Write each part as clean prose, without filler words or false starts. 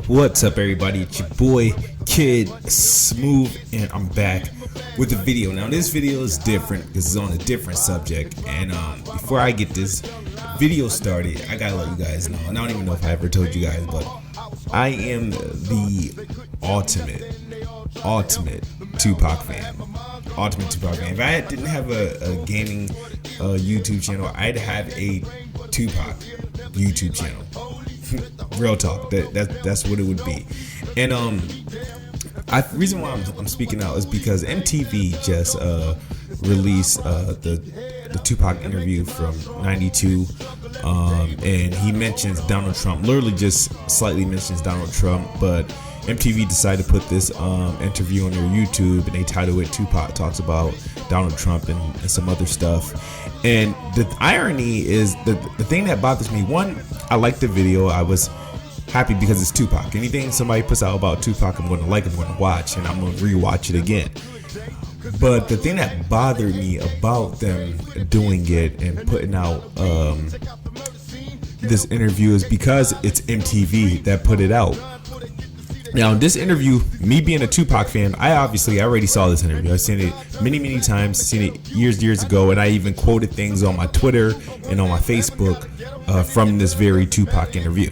What's up, everybody? It's your boy Kid Smooth, and I'm back with a video. Now, this video is different because it's on a different subject. And before I get this video started, I gotta let you guys know. And I don't even know if I ever told you guys, but I am the ultimate Tupac fan. Ultimate Tupac fan. If I didn't have a gaming YouTube channel, I'd have a Tupac YouTube channel. Real talk. That's what it would be. And reason why I'm speaking out is because MTV just released the Tupac interview from '92, and he mentions Donald Trump. Literally just slightly mentions Donald Trump, but MTV decided to put this interview on their YouTube, and they titled it "Tupac Talks About Donald Trump and some other stuff." And the irony is the thing that bothers me. One, I like the video. I was happy because it's Tupac. Anything somebody puts out about Tupac, I'm going to like, I'm going to watch, and I'm going to rewatch it again. But the thing that bothered me about them doing it and putting out this interview is because it's MTV that put it out. Now, this interview, me being a Tupac fan, I already saw this interview. I've seen it many times, seen it years ago, and I even quoted things on my Twitter and on my Facebook from this very Tupac interview.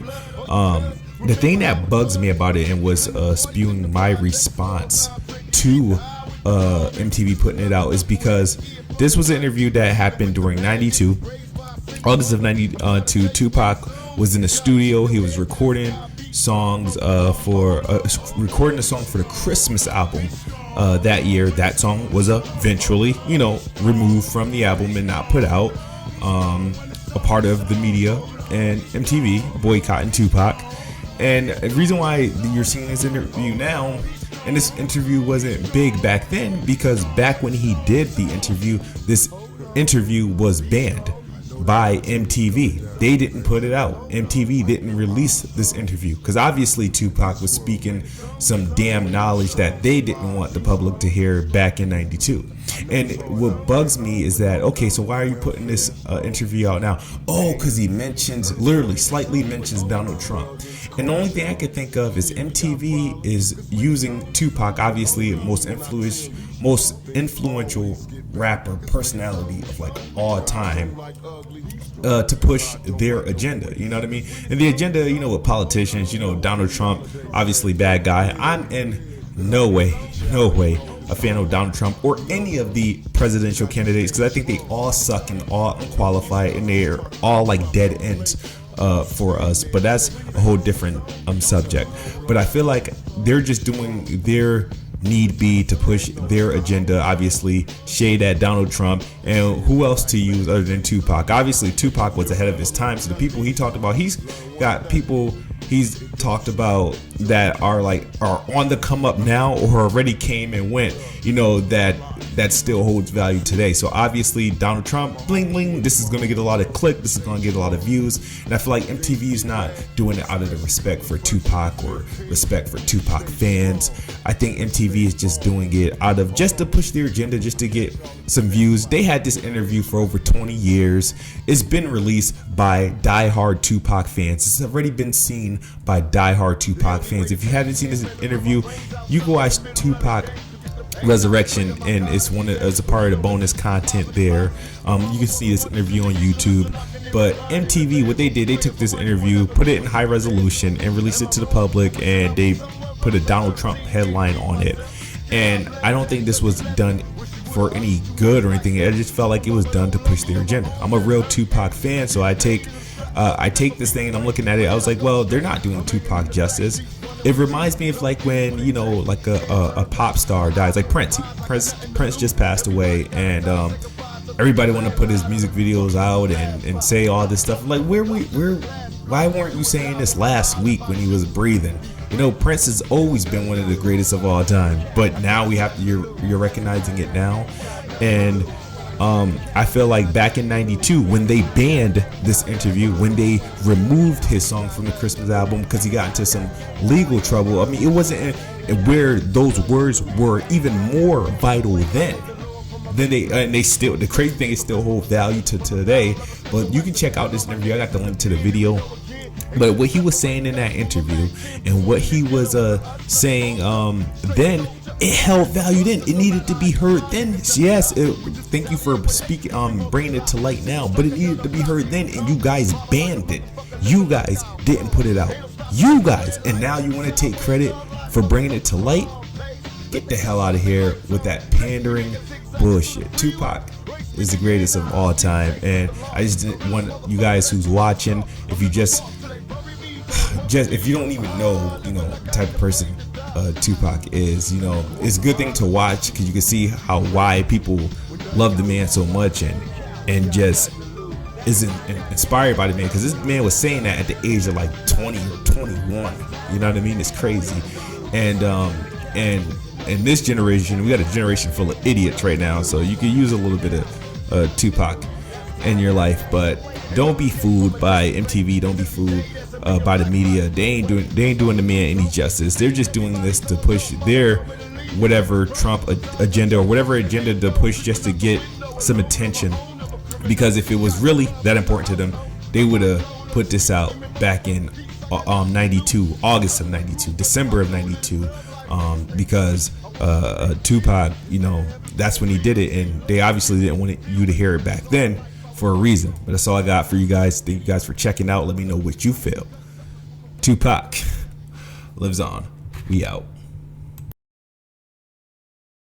The thing that bugs me about it and was spewing my response to MTV putting it out is because this was an interview that happened during '92, August of '92. Tupac was in the studio. He was recording songs recording a song for the Christmas album that year. That song was eventually, removed from the album and not put out. A part of the media and MTV boycotting Tupac. And the reason why you're seeing this interview now, and this interview wasn't big back then, because back when he did the interview, this interview was banned by MTV. They didn't put it out. MTV didn't release this interview because obviously Tupac was speaking some damn knowledge that they didn't want the public to hear back in '92. And what bugs me is that, okay, so why are you putting this interview out now? Oh, because he slightly mentions Donald Trump. And the only thing I could think of is MTV is using Tupac, obviously most influential rapper personality of like all time, to push their agenda. You know what I mean? And the agenda, with politicians, Donald Trump, obviously bad guy. I'm in no way a fan of Donald Trump or any of the presidential candidates, because I think they all suck and all unqualified, and they're all like dead ends for us. But that's a whole different subject. But I feel like they're just doing their need be to push their agenda, obviously shade at Donald Trump, and who else to use other than Tupac? Obviously Tupac was ahead of his time, so the people he talked about, he's got people he's talked about that are on the come up now or already came and went, that still holds value today. So obviously Donald Trump, bling bling, this is going to get a lot of click, this is going to get a lot of views, and I feel like MTV is not doing it out of the respect for Tupac or respect for Tupac fans. I think MTV is just doing it out of just to push their agenda, just to get some views. They had this interview for over 20 years. It's been released by diehard Tupac fans. It's already been seen by diehard Tupac fans. If you haven't seen this interview, you go watch Tupac Resurrection, and it's a part of the bonus content there. You can see this interview on YouTube. But MTV, what they did, they took this interview, put it in high resolution, and released it to the public, and they put a Donald Trump headline on it. And I don't think this was done for any good or anything. I just felt like it was done to push their agenda. I'm a real Tupac fan, so I take this thing and I'm looking at it. I was like, well, they're not doing Tupac justice. It reminds me of like when like a pop star dies, like Prince. Prince just passed away, and everybody want to put his music videos out and say all this stuff. Like, why weren't you saying this last week when he was breathing? Prince has always been one of the greatest of all time, but now you're recognizing it now. And I feel like back in '92, when they banned this interview, when they removed his song from the Christmas album because he got into some legal trouble, I mean, it wasn't where those words were even more vital then. They still, the crazy thing is, still hold value to today. But you can check out this interview. I got the link to the video But what he was saying in that interview and what he was saying then, it held value then. It needed to be heard then. Yes, thank you for speaking, bringing it to light now. But it needed to be heard then, and you guys banned it. You guys didn't put it out. You guys, and now you want to take credit for bringing it to light? Get the hell out of here with that pandering bullshit. Tupac is the greatest of all time, and I just didn't want you guys who's watching, if you just if you don't even know, the type of person Tupac is, it's a good thing to watch because you can see why people love the man so much and just is inspired by the man, because this man was saying that at the age of like 20 or 21. You know what I mean? It's crazy. And in this generation, we got a generation full of idiots right now, so you can use a little bit of Tupac in your life, but don't be fooled by MTV. Don't be fooled by the media. They ain't doing the man any justice. They're just doing this to push their whatever Trump agenda or whatever agenda to push just to get some attention. Because if it was really that important to them, they would have put this out back in 92, August of 92, December of 92, because Tupac, that's when he did it, and they obviously didn't want you to hear it back then for a reason. But that's all I got for you guys. Thank you guys for checking out. Let me know what you feel. Tupac lives on. We out.